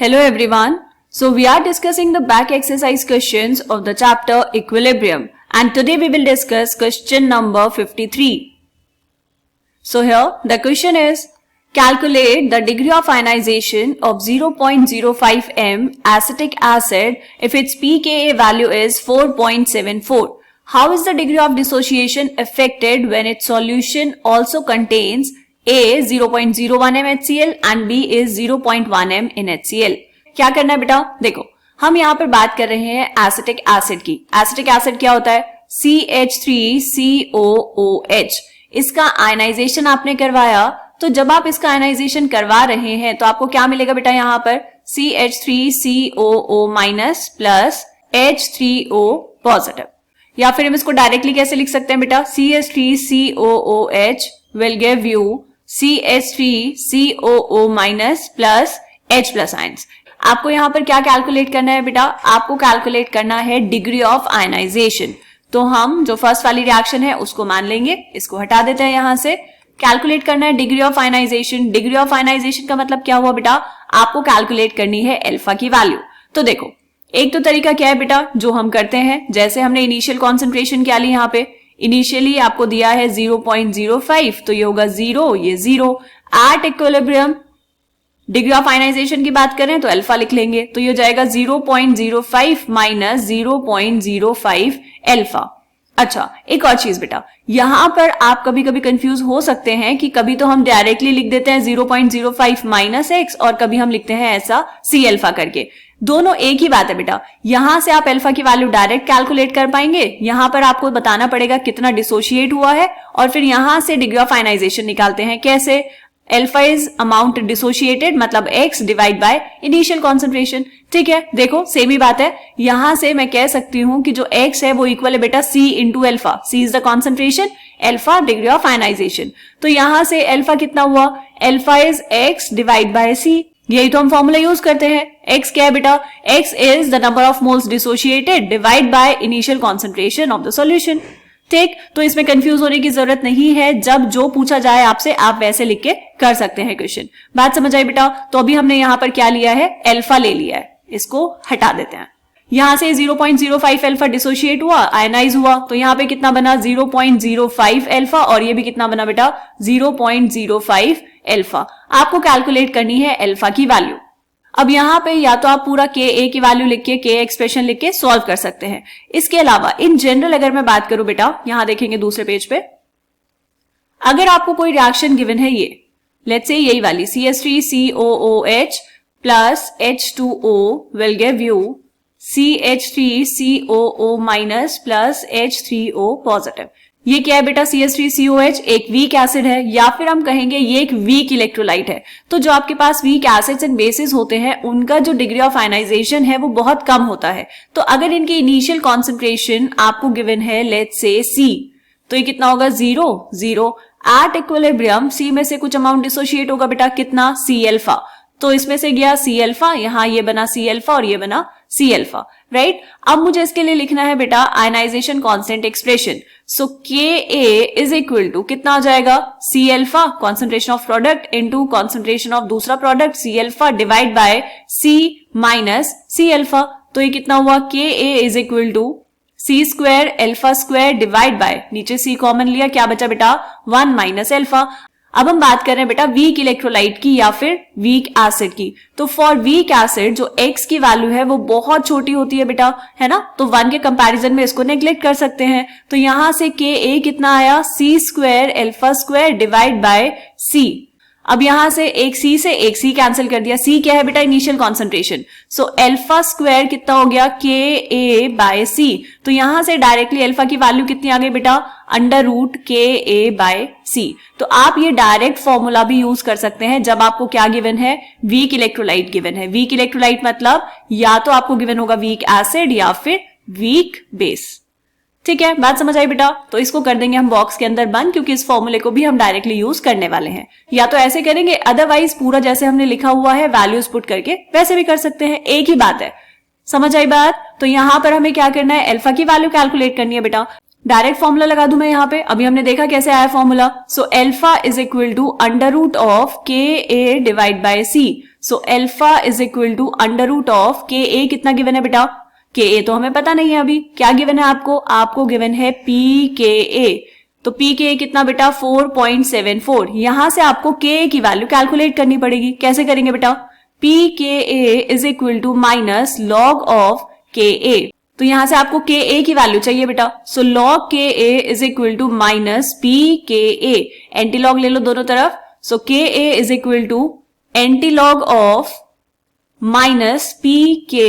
Hello everyone. So we are discussing the back exercise questions of the chapter Equilibrium, and today we will discuss question number 53. So here the question is, calculate the degree of ionization of 0.05 m acetic acid if its pKa value is 4.74. How is the degree of dissociation affected when its solution also contains A 0.01 m HCl and B is 0.1 m in HCl? क्या करना है बेटा? देखो, हम यहाँ पर बात कर रहे हैं एसिटिक एसिड की. एसिटिक एसिड क्या होता है? CH3COOH. इसका आयनाइजेशन आपने करवाया, तो जब आप इसका आयनाइजेशन करवा रहे हैं तो आपको क्या मिलेगा बेटा? यहाँ पर CH3COO- प्लस H3O पॉजिटिव. या फिर हम इसको डायरेक्टली कैसे लिख सकते हैं बेटा? CH3COOH will give you CH3COO- plus H plus ions. आपको यहां पर क्या कैलकुलेट करना है बेटा? आपको कैलकुलेट करना है डिग्री ऑफ आयनाइजेशन. तो हम जो फर्स्ट वाली रिएक्शन है उसको मान लेंगे, इसको हटा देते हैं यहां से. कैलकुलेट करना है degree of ionization. Degree of ionization का मतलब क्या हुआ बेटा? आपको कैलकुलेट करनी है अल्फा की वैल्यू. तो देखो, एक तो तरीका क्या है बेटा जो हम करते हैं, जैसे हमने इनिशियल कॉन्सेंट्रेशन क्या ली, यहाँ पे इनिशियली आपको दिया है 0.05, तो ये होगा 0, ये 0. At equilibrium degree of ionization की बात करें तो अल्फा लिख लेंगे, तो ये हो जाएगा 0.05 माइनस 0.05 अल्फा. अच्छा, एक और चीज बेटा, यहां पर आप कभी कभी कंफ्यूज हो सकते हैं कि कभी तो हम डायरेक्टली लिख देते हैं 0.05 माइनस एक्स और कभी हम लिखते हैं ऐसा सी अल्फा करके. दोनों एक ही बात है बेटा. यहां से आप अल्फा की वैल्यू डायरेक्ट कैलकुलेट कर पाएंगे, यहां पर आपको बताना पड़ेगा कितना डिसोशिएट हुआ है, और फिर यहां से डिग्री ऑफ आयनाइजेशन निकालते हैं. कैसे? अल्फा इज अमाउंट डिसोशिएटेड, मतलब x divide by initial concentration. ठीक है, देखो सेम ही बात है. यहां से मैं कह सकती हूं कि जो x है वो इक्वल है बेटा c into alpha. c is the concentration, alpha degree of ionization. तो यहां से अल्फा कितना हुआ? Alpha is x divide by c. यही तो हम फॉर्मूला यूज करते हैं. x क्या है बेटा? x is the number of moles dissociated divide by initial concentration of the solution. ठीक, तो इसमें कंफ्यूज होने की जरूरत नहीं है. जब जो पूछा जाए आपसे आप वैसे लिख के कर सकते हैं क्वेश्चन. बात समझ आई बेटा? तो अभी हमने यहां पर क्या लिया है? अल्फा ले लिया है. इसको हटा देते हैं. यहां से 0.05 अल्फा डिसोशिएट हुआ, आयनाइज हुआ, तो यहां पे कितना बना? 0.05 अल्फा, और ये भी कितना बना बेटा? 0.05 अल्फा. आपको कैलकुलेट करनी है अल्फा की वैल्यू. अब यहां पे या तो आप पूरा Ka की वैल्यू लिख के, Ka एक्सप्रेशन लिख के सॉल्व कर सकते हैं. इसके अलावा इन जनरल अगर मैं बात करूं बेटा, यहां देखेंगे दूसरे पेज पे, अगर आपको कोई रिएक्शन गिवन है, ये लेट्स से यही वाली CH3COOH plus H2O will give you CH3COO- plus H3O positive. ये क्या है बेटा? CH3COH एक वीक एसिड है, या फिर हम कहेंगे ये एक वीक इलेक्ट्रोलाइट है. तो जो आपके पास वीक एसिड्स एंड बेसिस होते हैं उनका जो डिग्री ऑफ आयनाइजेशन है वो बहुत कम होता है. तो अगर इनकी इनिशियल कॉन्सेंट्रेशन आपको गिवन है लेट्स से C, तो ये कितना होगा? 0. एट इक्विलिब्रियम C में से कुछ अमाउंट डिसोशिएट होगा बेटा, कितना? C alpha. तो इसमें से गया C अल्फा, यहां ये बना C अल्फा और ये बना C अल्फा. राइट, अब मुझे इसके लिए लिखना है बेटा ionisation constant expression. So Ka is equal to कितना हो जाएगा? C alpha concentration of product into concentration of दूसरा product C alpha divide by C minus C alpha. तो ये कितना हुआ? Ka is equal to C square alpha square divide by, नीचे C common लिया, क्या बचा बेटा? 1 माइनस अल्फा. अब हम बात कर रहे हैं बेटा वीक इलेक्ट्रोलाइट की या फिर वीक एसिड की. तो फॉर वीक एसिड जो x की वैल्यू है वो बहुत छोटी होती है बेटा, है ना? तो 1 के कंपैरिजन में इसको नेग्लेक्ट कर सकते हैं. तो यहां से Ka कितना आया? C square alpha square divide by C. अब यहां से एक C से एक C कैंसिल कर दिया. C क्या है बेटा? Initial concentration. So alpha square कितना हो गया? Ka by C. तो यहां से डायरेक्टली अल्फा की वैल्यू कितनी आ गई बेटा? Under root Ka by C. तो आप ये डायरेक्ट फॉर्मूला भी यूज कर सकते हैं जब आपको क्या गिवन है? वीक इलेक्ट्रोलाइट गिवन है. वीक इलेक्ट्रोलाइट मतलब या तो आपको गिवन होगा वीक एसिड या फिर वीक बेस. ठीक है, बात समझ आई बेटा? तो इसको कर देंगे हम बॉक्स के अंदर बंद, क्योंकि इस फॉर्मूले को भी हम डायरेक्टली यूज करने वाले हैं. या तो ऐसे करेंगे, अदरवाइज पूरा जैसे हमने लिखा हुआ है वैल्यूज पुट करके वैसे भी कर सकते हैं. एक ही बात है. समझ आई बात? तो यहां पर हमें क्या करना है? अल्फा की वैल्यू कैलकुलेट करनी है बेटा. डायरेक्ट फॉर्मूला लगा दूं मैं यहाँ पे. अभी हमने देखा कैसे आया formula. So alpha is equal to under root of Ka divide by C. So alpha is equal to under root of K A, कितना गिवन है बेटा, के ए तो हमें पता नहीं है अभी, क्या गिवन है आपको, आपको गिवन है पी के ए, तो पी के ए कितना बेटा 4.74, यहां से आपको के ए की वैल्यू कैलकुलेट करनी पड़ेगी, कैसे करेंगे बेटा, P K A is equal to minus log of K A, तो यहां से आपको के ए की वैल्यू चाहिए बेटा, so log K A is equal to minus P K A, anti log ले लो दोनों तरफ, so K A is equal to anti log of minus P K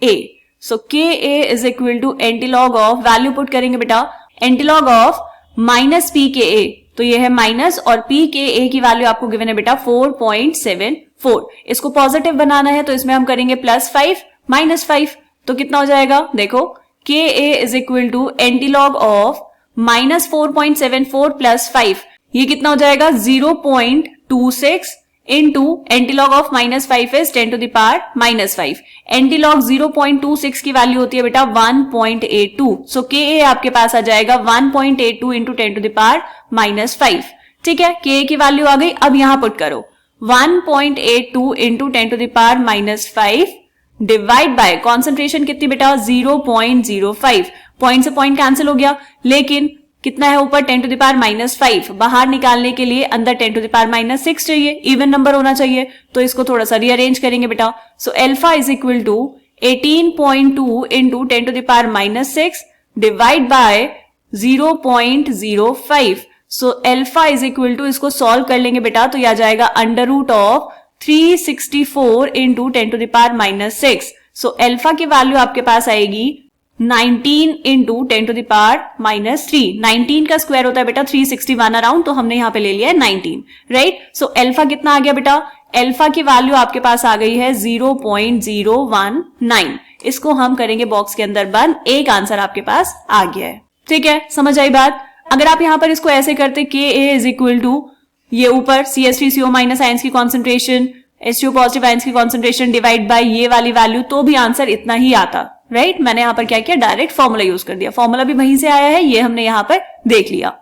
A, so K A is equal to anti log of, value put करेंगे बेटा, anti log of minus P K A, तो ये है minus, और P K ए की value आपको given है बेटा 4.74, इसको पॉजिटिव बनाना है तो इसमें हम करेंगे +5 -5, तो कितना हो जाएगा, देखो K A is equal to anti log of -4.74 +5, ये कितना हो जाएगा 0.26 into anti log of -5 is 10 to the power -5, anti log 0.26 की वैल्यू होती है बेटा 1.82, सो के ए आपके पास आ जाएगा 1.82 इंटू 10 to the power -5, ठीक है, के ए की वैल्यू आ गई, अब यहां पुट करो 1.82 into 10 to the power -5 divide by concentration कितनी बेटा 0.05, पॉइंट से पॉइंट कैंसिल हो गया, लेकिन कितना है ऊपर 10 to the power -5, बाहर निकालने के लिए अंदर 10 to the power -6 चाहिए, इवन नंबर होना चाहिए, तो इसको थोड़ा सा रीअरेंज करेंगे बेटा, so alpha is equal to 18.2 into 10 to the power -6 divide by 0.05, so alpha is equal to, इसको सॉल्व कर लेंगे बेटा तो यह आ जाएगा under root of 364 into 10 to the power -6, so alpha की वैल्यू आपके पास आएगी 19 इंटू 10 to the power -3, 19 का स्क्वायर होता है बेटा 361 अराउंड, तो हमने यहां पे ले लिया है 19, राइट, सो अल्फा कितना आ गया बेटा, अल्फा की वैल्यू आपके पास आ गई है 0.019, इसको हम करेंगे बॉक्स के अंदर बंद, एक आंसर आपके पास आ गया है, ठीक है, समझ आई बात। अगर आप यहां पर इसको ऐसे करते के ए इज इक्वल टू ये ऊपर CH3CO- आयंस की कॉन्सेंट्रेशन, H2O पॉजिटिव आयंस की कॉन्सेंट्रेशन डिवाइड बाय ये वाली वैल्यू, तो भी आंसर इतना ही आता, राइट, मैंने यहां पर क्या किया, डायरेक्ट फॉर्मूला यूज कर दिया, फॉर्मूला भी वहीं से आया है, ये हमने यहां पर देख लिया,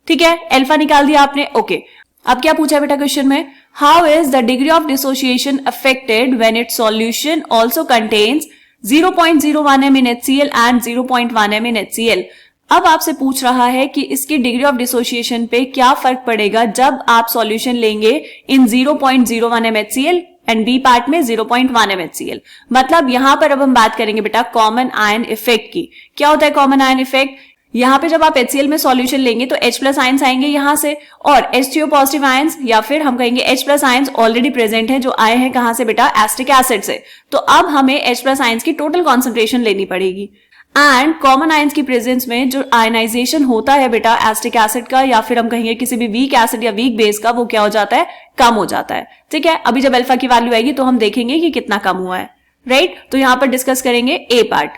ठीक है, अल्फा निकाल दिया आपने, ओके। अब क्या पूछा बेटा क्वेश्चन में, how is the degree of dissociation affected when it's solution also contains 0.01 m in HCl and 0.1 m in HCl। अब आपसे पूछ रहा है कि इसकी डिग्री ऑफ डिसोसिएशन पे क्या फर्क पड़ेगा जब आप सॉल्यूशन लेंगे in 0.01 m HCl and B part में 0.1 m HCl, मतलब यहां पर अब हम बात करेंगे बेटा कॉमन आयन इफेक्ट की। क्या होता है कॉमन आयन इफेक्ट, यहां पे जब आप HCl में सॉल्यूशन लेंगे तो H+ आयंस आएंगे यहां से, और H2O पॉजिटिव आयंस या फिर हम कहेंगे H+ आयंस ऑलरेडी प्रेजेंट है, जो आए हैं कहां से बेटा, एसिटिक एसिड से, तो अब हमें H+ आयंस की टोटल कॉन्सेंट्रेशन लेनी पड़ेगी, एंड कॉमन आयंस की प्रेजेंस में जो आयनाइजेशन होता है बेटा एसिटिक एसिड का या फिर हम कहेंगे किसी भी वीक एसिड या वीक बेस का, वो क्या हो जाता है, कम हो जाता है, ठीक है। अभी जब अल्फा की वैल्यू आएगी तो हम देखेंगे कि कितना कम हुआ है, राइट, तो यहां पर डिस्कस करेंगे ए पार्ट।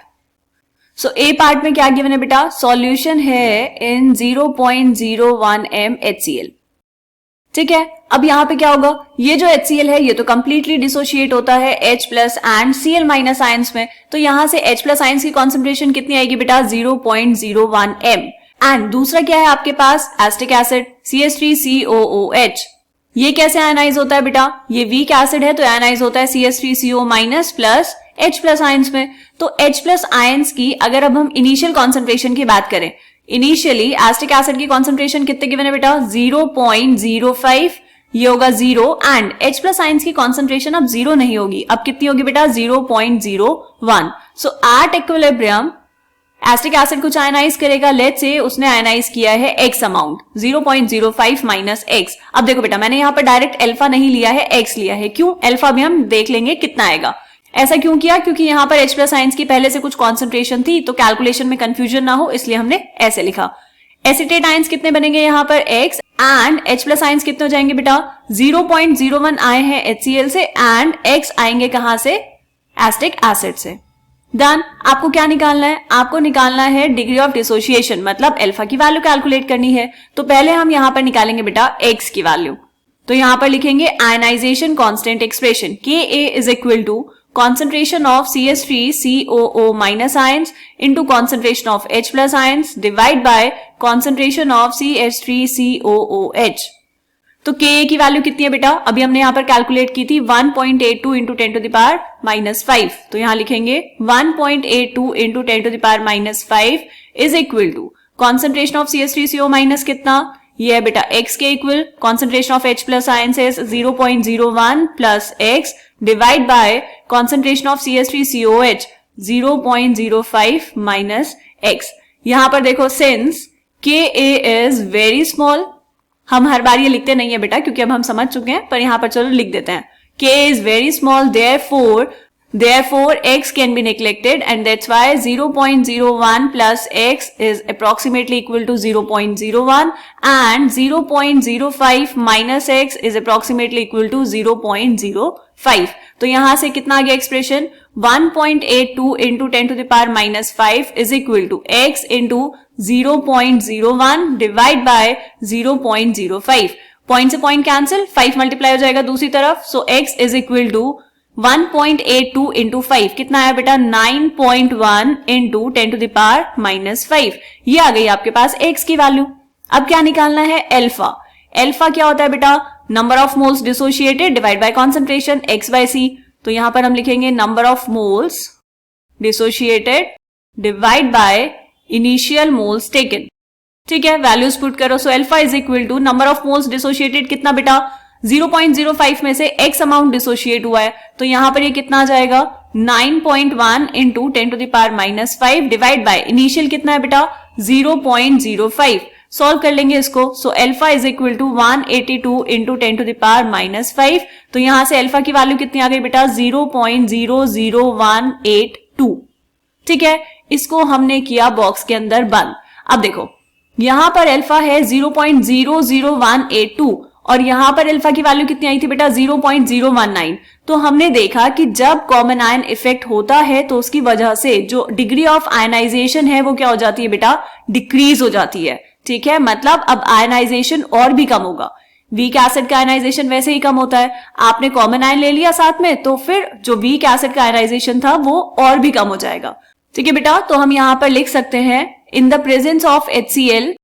सो ए पार्ट में क्या गिवन है बेटा, सॉल्यूशन है इन 0.01 m HCl, ठीक है। अब यहां पे क्या होगा, ये जो HCl है ये तो कंप्लीटली डिसोशिएट होता है H+ एंड Cl- आयंस में, तो यहां से H+ आयंस की कॉन्सेंट्रेशन कितनी आएगी बेटा 0.01 m, एंड दूसरा क्या है आपके पास एसिटिक एसिड CH3COOH, ये कैसे आयनाइज होता है बेटा, ये वीक एसिड है तो आयनाइज होता है CH3CO- प्लस H+ आयंस में, तो H+ आयंस की अगर अब हम इनिशियल कॉन्सेंट्रेशन की बात करें, इनिशियली एसिटिक एसिड की कॉन्सेंट्रेशन कितने गिवन है बेटा 0.05, ये होगा 0, एंड H+ आयंस की कॉन्सेंट्रेशन अब 0 नहीं होगी, अब कितनी होगी बेटा 0.01, सो एट इक्विलिब्रियम एसिटिक एसिड कुछ आयनाइज करेगा, लेट्स से उसने आयनाइज किया है x अमाउंट 0.05 माइनस x। अब देखो बेटा मैंने यहां पर डायरेक्ट अल्फा नहीं लिया है, x लिया है, क्यों, अल्फा भी हम देख लेंगे कितना आएगा। ऐसा क्यों किया, क्योंकि यहां पर H+ आयंस की पहले से कुछ कॉन्सेंट्रेशन थी, तो कैलकुलेशन में कंफ्यूजन ना हो इसलिए हमने ऐसे लिखा। एसिटेट आयंस कितने बनेंगे यहां पर x, एंड H+ आयंस कितने हो जाएंगे बेटा 0.01 आए हैं HCl से, एंड x आएंगे कहां से, एसिटिक एसिड से। डन, आपको क्या निकालना है, आपको निकालना है डिग्री ऑफ डिसोसिएशन, मतलब अल्फा की वैल्यू कैलकुलेट करनी है, तो पहले हम यहां पर निकालेंगे बेटा x की वैल्यू, तो यहां पर लिखेंगे ionization constant expression Ka is equal to concentration of CH3COO- ions into concentration of H+ ions divide by concentration of CH3COOH। तो Ka की वैल्यू कितनी है बेटा? अभी हमने यहाँ पर कैलकुलेट की थी 1.82 into 10 to the power minus 5। तो यहाँ लिखेंगे 1.82 into 10 to the power minus 5 is equal to concentration of CH3CO minus कितना? ये है बेटा x के equal concentration of H plus ions is 0.01 plus x divide by concentration of CH3COH 0.05 minus x। यहां पर देखो since Ka is very small, हम हर बार ये लिखते नहीं है बेटा क्योंकि अब हम समझ चुके हैं, पर यहां पर चलो लिख देते हैं K is very small, therefore x can be neglected and that's why 0.01 plus x is approximately equal to 0.01 and 0.05 minus x is approximately equal to 0.05। तो यहां से कितना आ गया expression? 1.82 into 10 to the power minus 5 is equal to x into 0.01 divide by 0.05। Point से point cancel, 5 multiply हो जाएगा दूसरी तरफ, so x is equal to 1.82 into 5 कितना आया बेटा? 9.1 into 10 to the power minus 5। ये आ गई आपके पास x की वैल्यू। अब क्या निकालना है? अल्फा। अल्फा क्या होता है बेटा? Number of moles dissociated divide by concentration x by c। तो यहां पर हम लिखेंगे number of moles dissociated divide by initial moles taken. ठीक है, वैल्यूज पुट करो। So alpha is equal to number of moles dissociated कितना बेटा? 0.05 में से x अमाउंट डिसोशिएट हुआ है, तो यहां पर ये कितना आ जाएगा? 9.1 into 10 to the power minus 5 divide by initial कितना है बेटा? 0.05। सॉल्व कर लेंगे इसको। So alpha is equal to 182 into 10 to the power minus 5। तो यहां से अल्फा की वैल्यू कितनी आ गई बेटा? 0.00182। ठीक है, इसको हमने किया बॉक्स के अंदर बंद। अब देखो यहां पर अल्फा है 0.00182 और यहां पर अल्फा की वैल्यू कितनी आई थी बेटा? 0.019। तो हमने देखा कि जब कॉमन आयन इफेक्ट होता है तो उसकी वजह से जो डिग्री ऑफ आयनाइजेशन है वो क्या हो जाती है बेटा? डिक्रीज हो जाती है। ठीक है, मतलब अब आयनाइजेशन और भी कम होगा। वीक एसिड का आयनाइजेशन वैसे ही कम होता है, आपने कॉमन आयन ले लिया साथ में तो फिर जो वीक एसिड का आयनाइजेशन था वो और भी कम हो जाएगा। ठीक है बेटा, तो हम यहां पर लिख सकते हैं in the presence of HCl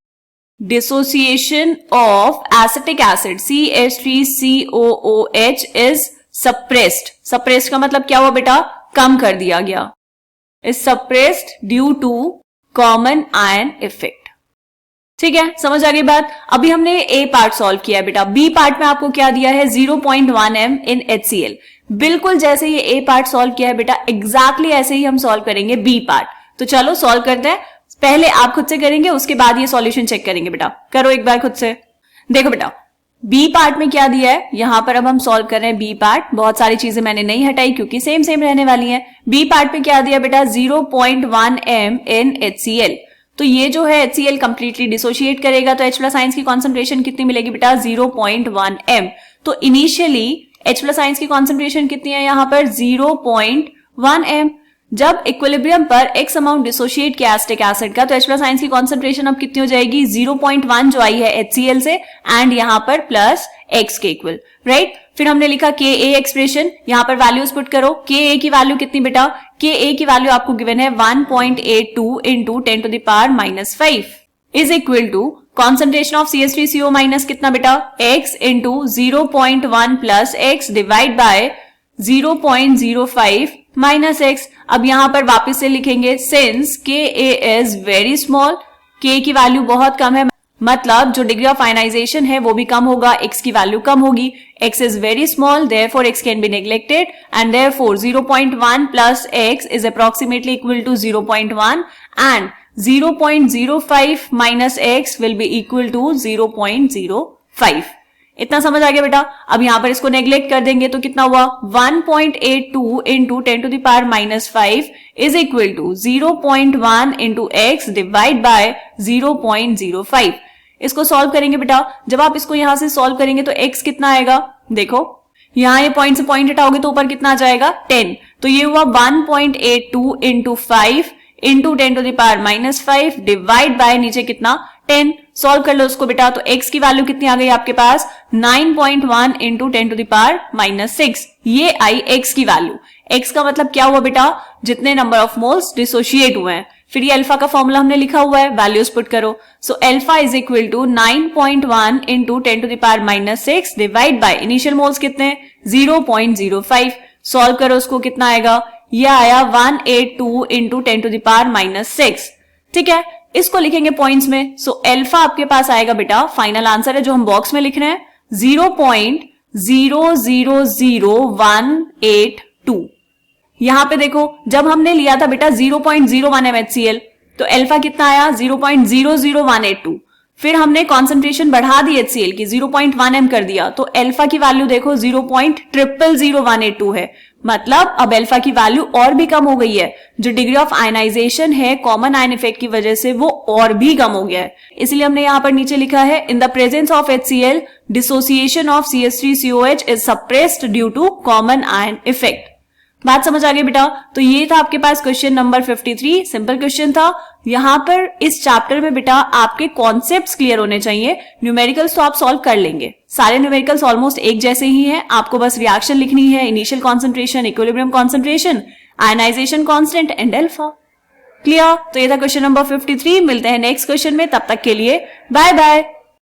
dissociation of acetic acid CH3COOH is suppressed। suppressed का मतलब क्या हुआ बेटा? कम कर दिया गया। is suppressed due to common ion effect। ठीक है, समझ आ गई बात। अभी हमने A पार्ट सॉल्व किया है बेटा। B पार्ट में आपको क्या दिया है? 0.1 m in HCl। बिल्कुल जैसे ये A पार्ट सॉल्व किया है बेटा, एग्जैक्टली ऐसे ही हम सॉल्व करेंगे B पार्ट। तो चलो सॉल्व करते हैं। पहले आप खुद से करेंगे, उसके बाद ये सॉल्यूशन चेक करेंगे बेटा। करो एक बार खुद से। देखो बेटा बी पार्ट में क्या दिया है, यहां पर अब हम सॉल्व कर रहे हैं बी पार्ट। बहुत सारी चीजें मैंने नहीं हटाई क्योंकि सेम सेम रहने वाली हैं। बी पार्ट में क्या दिया बेटा? 0.1 m in HCl। तो ये जो है HCl कंप्लीटली डिसोशिएट करेगा, तो H प्लस आयंस की कॉन्सेंट्रेशन कितनी मिलेगी बेटा? 0.1 m। तो इनिशियली H प्लस आयंस की कॉन्सेंट्रेशन कितनी है यहाँ पर? 0.1 m। जब इक्विलिब्रियम पर x अमाउंट डिसोशिएट किया एसिटिक एसिड का, तो H प्लस आयंस की कॉन्सेंट्रेशन अब कितनी हो जाएगी? 0.1 जो आई है HCl से एंड यहाँ पर प्लस x के इक्वल, राइट। फिर हमने लिखा Ka एक्सप्रेशन, यहाँ पर वैल्यूज पुट करो। Ka की वैल्यू कितनी बेटा? Ka की वैल्यू आपको गिवन है 1.82 into 10 to the power minus 5 is equal to concentration of CH3CO minus कितना बेटा? x into 0.1 plus x divide by 0.05 minus x। अब यहां पर वापस से लिखेंगे since Ka is very small, K की वैल्यू बहुत कम है, मतलब जो डिग्री ऑफ आयनाइजेशन है वो भी कम होगा, x की वैल्यू कम होगी। x is very small, therefore x can be neglected and therefore 0.1 plus x is approximately equal to 0.1 and 0.05 minus x will be equal to 0.05। इतना समझ आ गया बेटा। अब यहां पर इसको नेग्लेक्ट कर देंगे तो कितना हुआ? 1.82 into 10 to the power minus 5 is equal to 0.1 into x divide by 0.05। इसको सॉल्व करेंगे बेटा। जब आप इसको यहां से सॉल्व करेंगे तो x कितना आएगा? देखो यहां ये पॉइंट से पॉइंट हटाओगे तो ऊपर कितना आ जाएगा? 10। तो ये हुआ 1.82 into 5 into 10 to the power minus 5 divide by नीचे कितना? 10। सॉल्व कर लो उसको बेटा। तो x की वैल्यू कितनी आ गई आपके पास? 9.1 into 10 to the power minus 6। ये आई x की वैल्यू। x का मतलब क्या हुआ बेटा? जितने नंबर ऑफ मोल्स डिसोशिएट हुए हैं। फिर ये अल्फा का फॉर्मूला हमने लिखा हुआ है, वैल्यूज पुट करो। So alpha is equal to 9.1 into 10⁻⁻6 divide by initial moles कितने 0.05। सॉल्व करो उसको, कितना आएगा, ये आया 182 इंटू 10⁻⁻6। ठीक है, इसको लिखेंगे पॉइंट्स में। सो अल्फा आपके पास आएगा बेटा, फाइनल आंसर है जो हम बॉक्स में लिख रहे हैं 0.000182। यहां पे देखो जब हमने लिया था बेटा 0.01 MHCl तो अल्फा कितना आया 0.00182। फिर हमने कॉन्सेंट्रेशन बढ़ा दी HCl की 0.1 m कर दिया तो अल्फा की वैल्यू देखो 0.000182 है। मतलब अब अल्फा की वैल्यू और भी कम हो गई है। जो डिग्री ऑफ आयनाइजेशन है कॉमन आयन इफेक्ट की वजह से वो और भी कम हो गया है। इसलिए हमने यहां पर नीचे लिखा है in the presence of HCl dissociation of CH3COH is suppressed due to common ion effect. बात समझ आ गई बेटा। तो ये था आपके पास क्वेश्चन नंबर 53, सिंपल क्वेश्चन था। यहां पर इस चैप्टर में बेटा आपके कॉन्सेप्ट्स क्लियर होने चाहिए। न्यूमेरिकल्स तो आप सॉल्व कर लेंगे, सारे न्यूमेरिकल्स ऑलमोस्ट एक जैसे ही हैं। आपको बस रिएक्शन लिखनी है, initial concentration, equilibrium concentration, ionization constant and alpha. Clear? तो ये था क्वेश्चन नंबर 53। मिलते हैं नेक्स्ट क्वेश्चन में, तब तक के लिए बाय बाय।